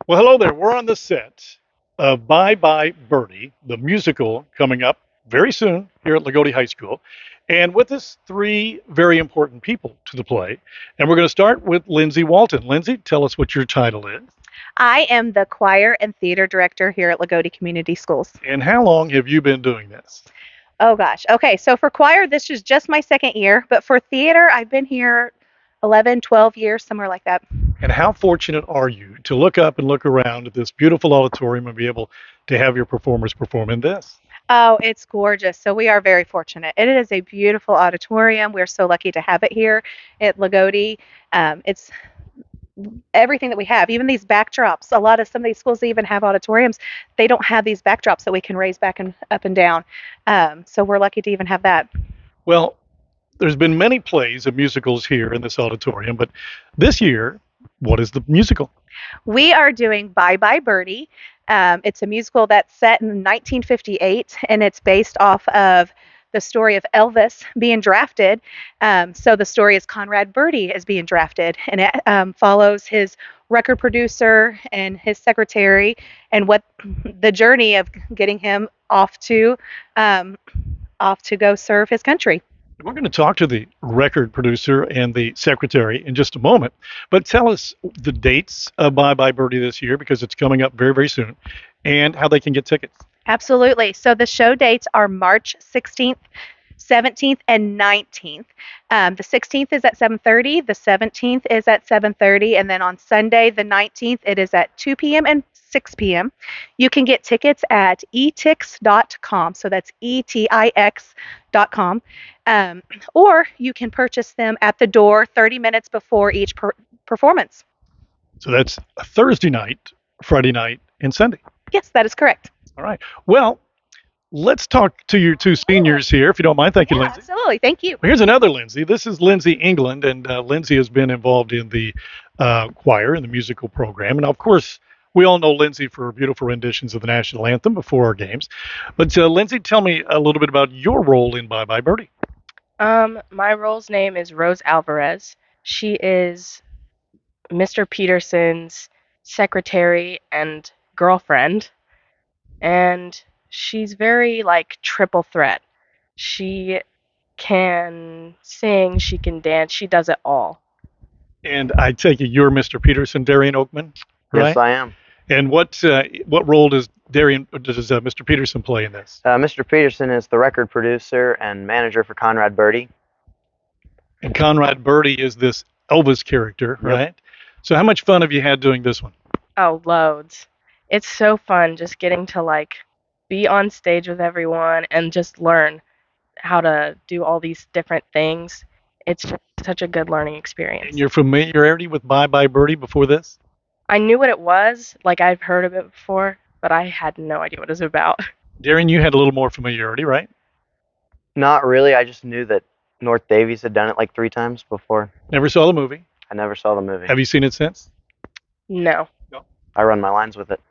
Well, hello there. We're on the set of Bye Bye Birdie, the musical coming up very soon here at Lagodi High School. And with us, three very important people to the play. And we're going to start with Lindsay Walton. Lindsay, tell us what your title is. I am the choir and theater director here at Lagodi Community Schools. And how long have you been doing this? Oh gosh. Okay, so for choir, this is just my second year, but for theater, I've been here 11, 12 years, somewhere like that. And how fortunate are you to look up and look around at this beautiful auditorium and be able to have your performers perform in this? Oh, it's gorgeous. So we are very fortunate. It is a beautiful auditorium. We're so lucky to have it here at Lagodi. It's everything that we have, even these backdrops. Some of these schools that even have auditoriums, they don't have these backdrops that we can raise back and up and down. So we're lucky to even have that. Well, there's been many plays of musicals here in this auditorium, but this year, what is the musical? We are doing Bye Bye Birdie. It's a musical that's set in 1958, and it's based off of the story of Elvis being drafted. So the story is Conrad Birdie is being drafted, and it follows his record producer and his secretary, and what the journey of getting him um, off to go serve his country. We're going to talk to the record producer and the secretary in just a moment, but tell us the dates of Bye Bye Birdie this year because it's coming up very, very soon, and how they can get tickets. Absolutely. So the show dates are March 16th, 17th, and 19th. The 16th is at 7:30, the 17th is at 7:30, and then on Sunday, the 19th, it is at 2 p.m. and 6 p.m. You can get tickets at etix.com. So that's etix.com. Or you can purchase them at the door 30 minutes before each performance. So that's a Thursday night, Friday night, and Sunday. Yes, that is correct. All right. Well, let's talk to your two seniors here, if you don't mind. Thank you, Yeah, Lindsay. absolutely. Thank you. Well, here's another Lindsay. This is Lindsay England, and Lindsay has been involved in the choir and the musical program. And of course, we all know Lindsay for beautiful renditions of the national anthem before our games. But Lindsay, tell me a little bit about your role in Bye Bye Birdie. My role's name is Rose Alvarez. She is Mr. Peterson's secretary and girlfriend, and she's very like triple threat. She can sing, she can dance, she does it all. And I take it you're Mr. Peterson, Darian Oakman, right? Yes, I am. And what role does Mr. Peterson play in this? Mr. Peterson is the record producer and manager for Conrad Birdie. And Conrad Birdie is this Elvis character, Yep. right? So how much fun have you had doing this one? Oh, loads. It's so fun just getting to like be on stage with everyone and just learn how to do all these different things. It's just such a good learning experience. And your familiarity with Bye Bye Birdie before this? I knew what it was, like I've heard of it before, but I had no idea what it was about. Darren, you had a little more familiarity, right? Not really. I just knew that North Davies had done it like 3 times before. Never saw the movie. I never saw the movie. Have you seen it since? No. I run my lines with it.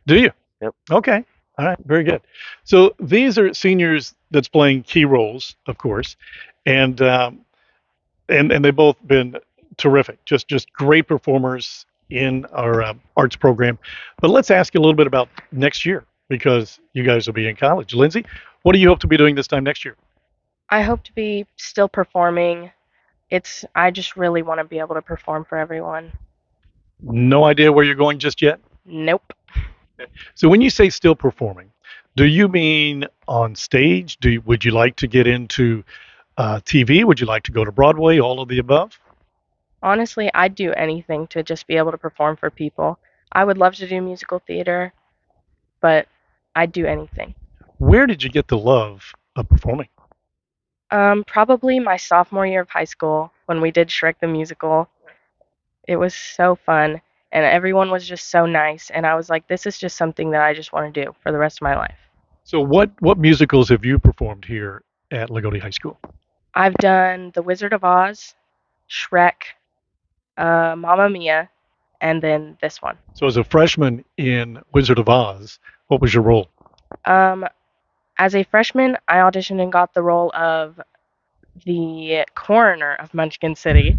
Do you? Yep. Okay. All right. Very good. So these are seniors that's playing key roles, of course, and and they've both been terrific. Just great performers in our arts program. But let's ask you a little bit about next year because you guys will be in college. Lindsay, what do you hope to be doing this time next year? I hope to be still performing. I just really want to be able to perform for everyone. No idea where you're going just yet? Nope. So when you say still performing, do you mean on stage? Would you like to get into TV? Would you like to go to Broadway? All of the above? Honestly, I'd do anything to just be able to perform for people. I would love to do musical theater, but I'd do anything. Where did you get the love of performing? Probably my sophomore year of high school when we did Shrek the Musical. It was so fun, and everyone was just so nice, and I was like, this is just something that I just want to do for the rest of my life. So what musicals have you performed here at Lagodi High School? I've done The Wizard of Oz, Shrek, Mamma Mia, and then this one. So as a freshman in Wizard of Oz, what was your role? Um, as a freshman, I auditioned and got the role of the coroner of Munchkin City.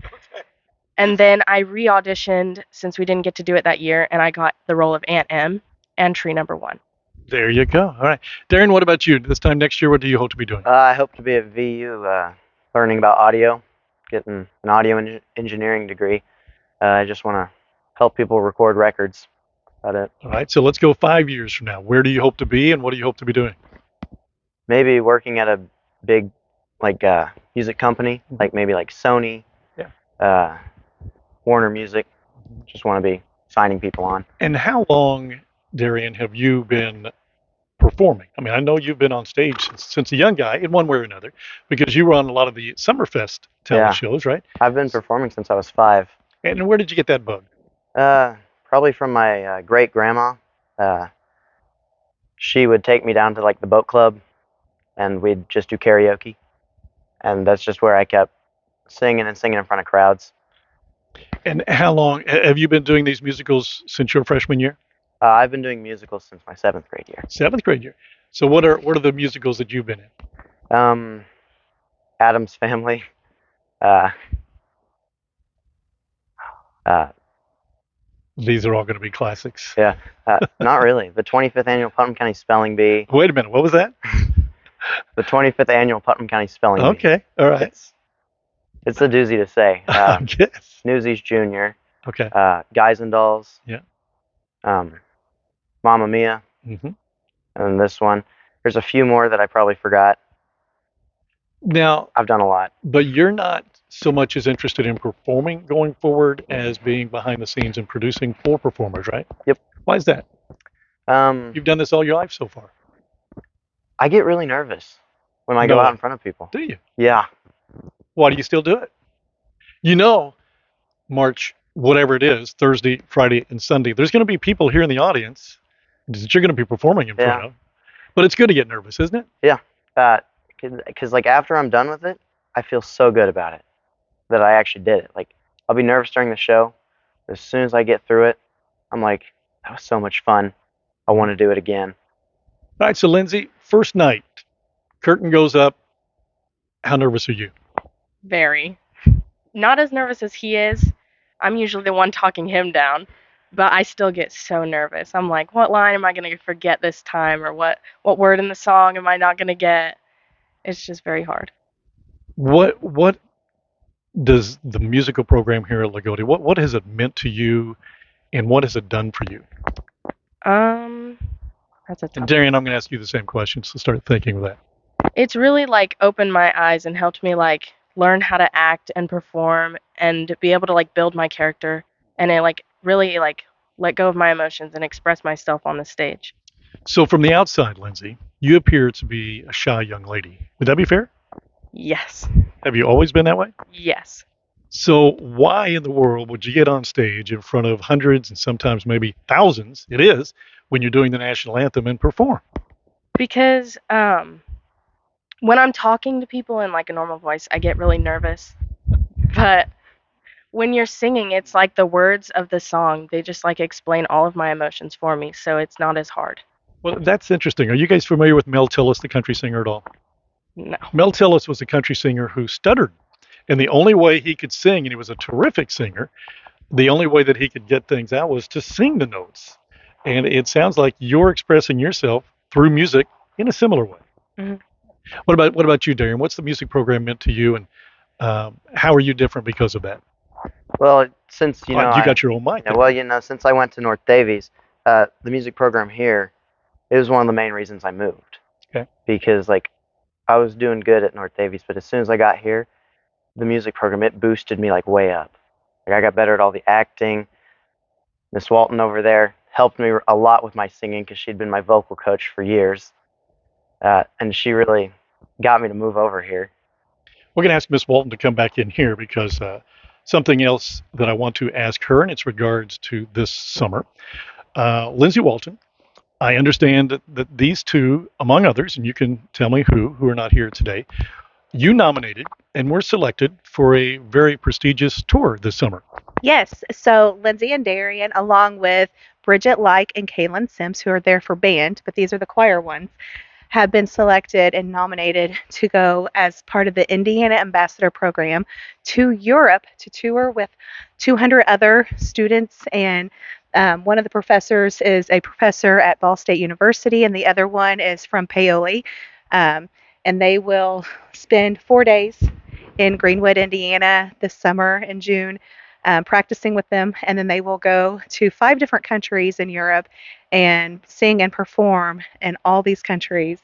And then I re-auditioned since we didn't get to do it that year, and I got the role of Aunt M and Tree Number One. There you go. All right. Darren, what about you? This time next year, what do you hope to be doing? I hope to be at VU, learning about audio, getting an audio engineering degree. I just want to help people record records. About it. All right. So let's go 5 years from now. Where do you hope to be, and what do you hope to be doing? Maybe working at a big, like, music company, like maybe like Sony, Warner Music. Just want to be signing people on. And how long, Darian, have you been performing? I mean, I know you've been on stage since a young guy in one way or another, because you were on a lot of the Summerfest talent shows, right? I've been performing since I was 5. And where did you get that bug? Probably from my great grandma. She would take me down to like the boat club, and we'd just do karaoke, and that's just where I kept singing and singing in front of crowds. And how long have you been doing these musicals since your freshman year? I've been doing musicals since my 7th grade year. 7th grade year. So what are the musicals that you've been in? Addams Family. These are all going to be classics. Yeah. Not really. The 25th annual Putnam County Spelling Bee. Wait a minute. What was that? The 25th annual Putnam County Spelling Bee. Okay. All right. It's a doozy to say. Yes. Newsies Jr. Okay. Guys and Dolls. Yeah. Mamma Mia. Mm-hmm. And this one. There's a few more that I probably forgot. Now, I've done a lot. But you're not so much as interested in performing going forward as being behind the scenes and producing for performers, right? Yep. Why is that? You've done this all your life so far. I get really nervous when I go out in front of people. Do you? Yeah. Why do you still do it? You know, March, whatever it is, Thursday, Friday, and Sunday, there's going to be people here in the audience that you're going to be performing in front of. But it's good to get nervous, isn't it? Yeah. Because like after I'm done with it, I feel so good about it that I actually did it. Like I'll be nervous during the show. As soon as I get through it, I'm like, that was so much fun. I want to do it again. All right, so Lindsay, first night, curtain goes up. How nervous are you? Very. Not as nervous as he is. I'm usually the one talking him down, but I still get so nervous. I'm like, what line am I going to forget this time, or what word in the song am I not going to get? It's just very hard. What does the musical program here at Lagodi, what has it meant to you, and what has it done for you? That's a tough. And Darian, I'm going to ask you the same question, so start thinking of that. It's really like opened my eyes and helped me like learn how to act and perform and be able to like build my character and like really like let go of my emotions and express myself on the stage. So from the outside, Lindsay, you appear to be a shy young lady. Would that be fair? Yes. Have you always been that way? Yes. So why in the world would you get on stage in front of hundreds and sometimes maybe thousands, it is, when you're doing the national anthem and perform? Because when I'm talking to people in like a normal voice, I get really nervous. But when you're singing, it's like the words of the song. They just like explain all of my emotions for me, so it's not as hard. Well, that's interesting. Are you guys familiar with Mel Tillis, the country singer, at all? No. Mel Tillis was a country singer who stuttered. And the only way he could sing, and he was a terrific singer, the only way that he could get things out was to sing the notes. And it sounds like you're expressing yourself through music in a similar way. Mm-hmm. What about you, Darian? What's the music program meant to you, and how are you different because of that? Well, since you got your own mic. Yeah, well, since I went to North Davies, the music program here, it was one of the main reasons I moved. Okay. Because like I was doing good at North Davies, but as soon as I got here, the music program, it boosted me like way up. Like I got better at all the acting. Miss Walton over there helped me a lot with my singing because she'd been my vocal coach for years, and she really got me to move over here. We're going to ask Miss Walton to come back in here because something else that I want to ask her, and it's regards to this summer. Lindsay Walton, I understand that these two, among others, and you can tell me who are not here today, you nominated and were selected for a very prestigious tour this summer. Yes. So Lindsay and Darian, along with Bridget Like and Kaylin Sims, who are there for band, but these are the choir ones, have been selected and nominated to go as part of the Indiana Ambassador Program to Europe to tour with 200 other students. And one of the professors is a professor at Ball State University, and the other one is from Paoli. Um, and they will spend 4 days in Greenwood, Indiana this summer in June, practicing with them. And then they will go to 5 different countries in Europe and sing and perform in all these countries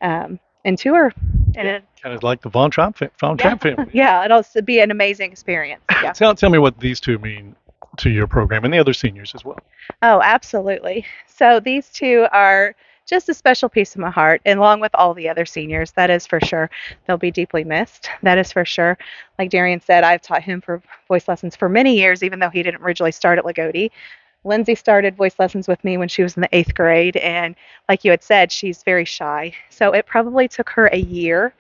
and tour. And Kind of like the Von Trapp family. yeah, it'll be an amazing experience. Yeah. Tell me what these two mean to your program and the other seniors as well. Oh, absolutely. So these two are just a special piece of my heart, and along with all the other seniors, that is for sure. They'll be deeply missed. That is for sure. Like Darian said, I've taught him for voice lessons for many years, even though he didn't originally start at Lagodi. Lindsay started voice lessons with me when she was in the 8th grade, and like you had said, she's very shy. So it probably took her a year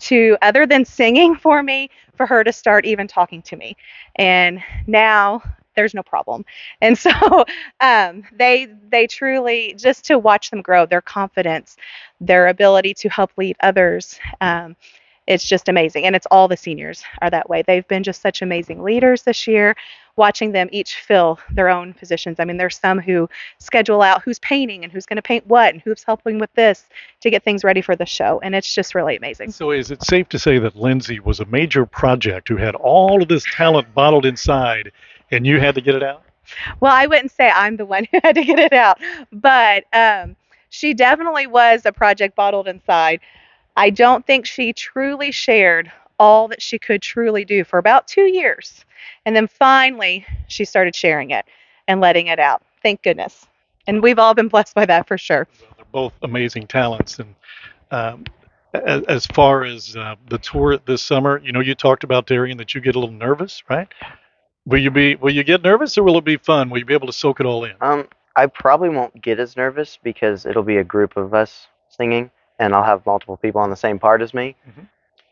to, other than singing for me, for her to start even talking to me. And now there's no problem. And so they truly, just to watch them grow, their confidence, their ability to help lead others, it's just amazing. And it's all the seniors are that way. They've been just such amazing leaders this year, watching them each fill their own positions. I mean, there's some who schedule out who's painting and who's going to paint what and who's helping with this to get things ready for the show. And it's just really amazing. So is it safe to say that Lindsay was a major project who had all of this talent bottled inside and you had to get it out? Well, I wouldn't say I'm the one who had to get it out, but she definitely was a project bottled inside. I don't think she truly shared all that she could truly do for about 2 years. And then finally, she started sharing it and letting it out. Thank goodness. And we've all been blessed by that for sure. Well, they're both amazing talents. And um, as far as the tour this summer, you talked about, Darian, that you get a little nervous, right? Will you get nervous, or will it be fun? Will you be able to soak it all in? I probably won't get as nervous because it'll be a group of us singing, and I'll have multiple people on the same part as me. Mm-hmm.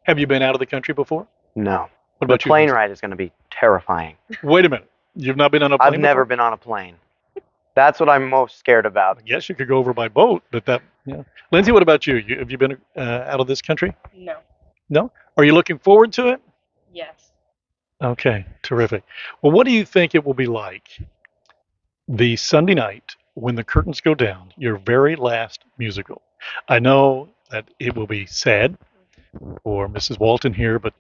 Have you been out of the country before? No. What about the plane you? ride is going to be terrifying. Wait a minute. You've not been on a plane I've never before? been on a plane. That's what I'm most scared about. I guess you could go over by boat, but yeah. Lindsay, what about you? Have you been out of this country? No. No? Are you looking forward to it? Yes. Okay, terrific. Well, what do you think it will be like the Sunday night when the curtains go down, your very last musical? I know that it will be sad for Mrs. Walton here, but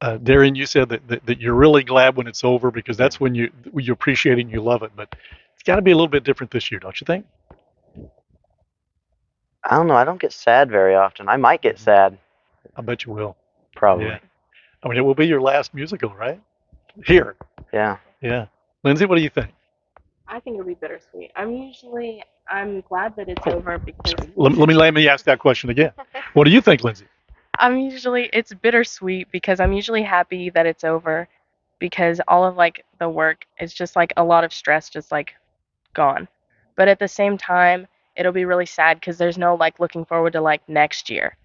Darren, you said that you're really glad when it's over because that's when you appreciate it and you love it. But it's got to be a little bit different this year, don't you think? I don't know. I don't get sad very often. I might get sad. I bet you will. Probably. Yeah. I mean, it will be your last musical, right? Here. Yeah. Yeah. Lindsay, what do you think? I think it'll be bittersweet. I'm glad that it's over because Let me ask that question again. What do you think, Lindsay? it's bittersweet because I'm usually happy that it's over because all of like the work is just like a lot of stress just like gone. But at the same time, it'll be really sad because there's no like looking forward to like next year.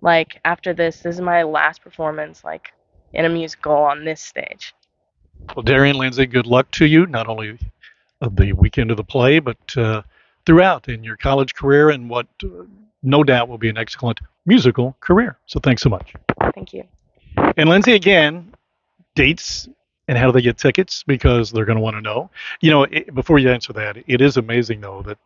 Like after this is my last performance like in a musical on this stage. Well, Darian, Lindsay, good luck to you, not only the weekend of the play, but throughout in your college career and what no doubt will be an excellent musical career. So thanks so much. Thank you. And Lindsay, again, dates and how do they get tickets? Because they're going to want to know. Before you answer that, it is amazing, though, that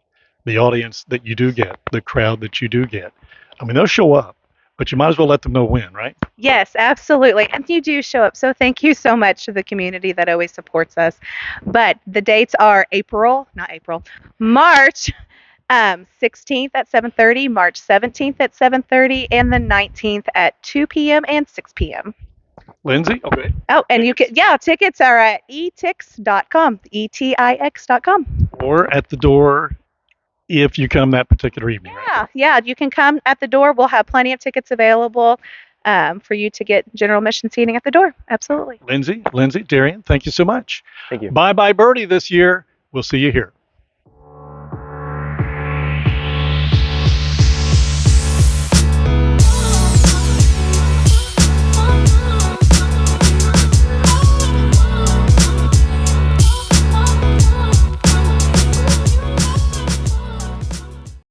the audience that you do get, the crowd that you do get, I mean, they'll show up, but you might as well let them know when, right? Yes, absolutely. And you do show up. So thank you so much to the community that always supports us. But the dates are March 16th at 7:30, March 17th at 7:30, and the 19th at 2 p.m. and 6 p.m. Lindsay? Okay. Oh, and tickets are at etix.com, etix.com. Or at the door if you come that particular evening. Right? Yeah, you can come at the door. We'll have plenty of tickets available for you to get general admission seating at the door. Absolutely. Lindsay, Darian, thank you so much. Thank you. Bye-bye Birdie this year. We'll see you here.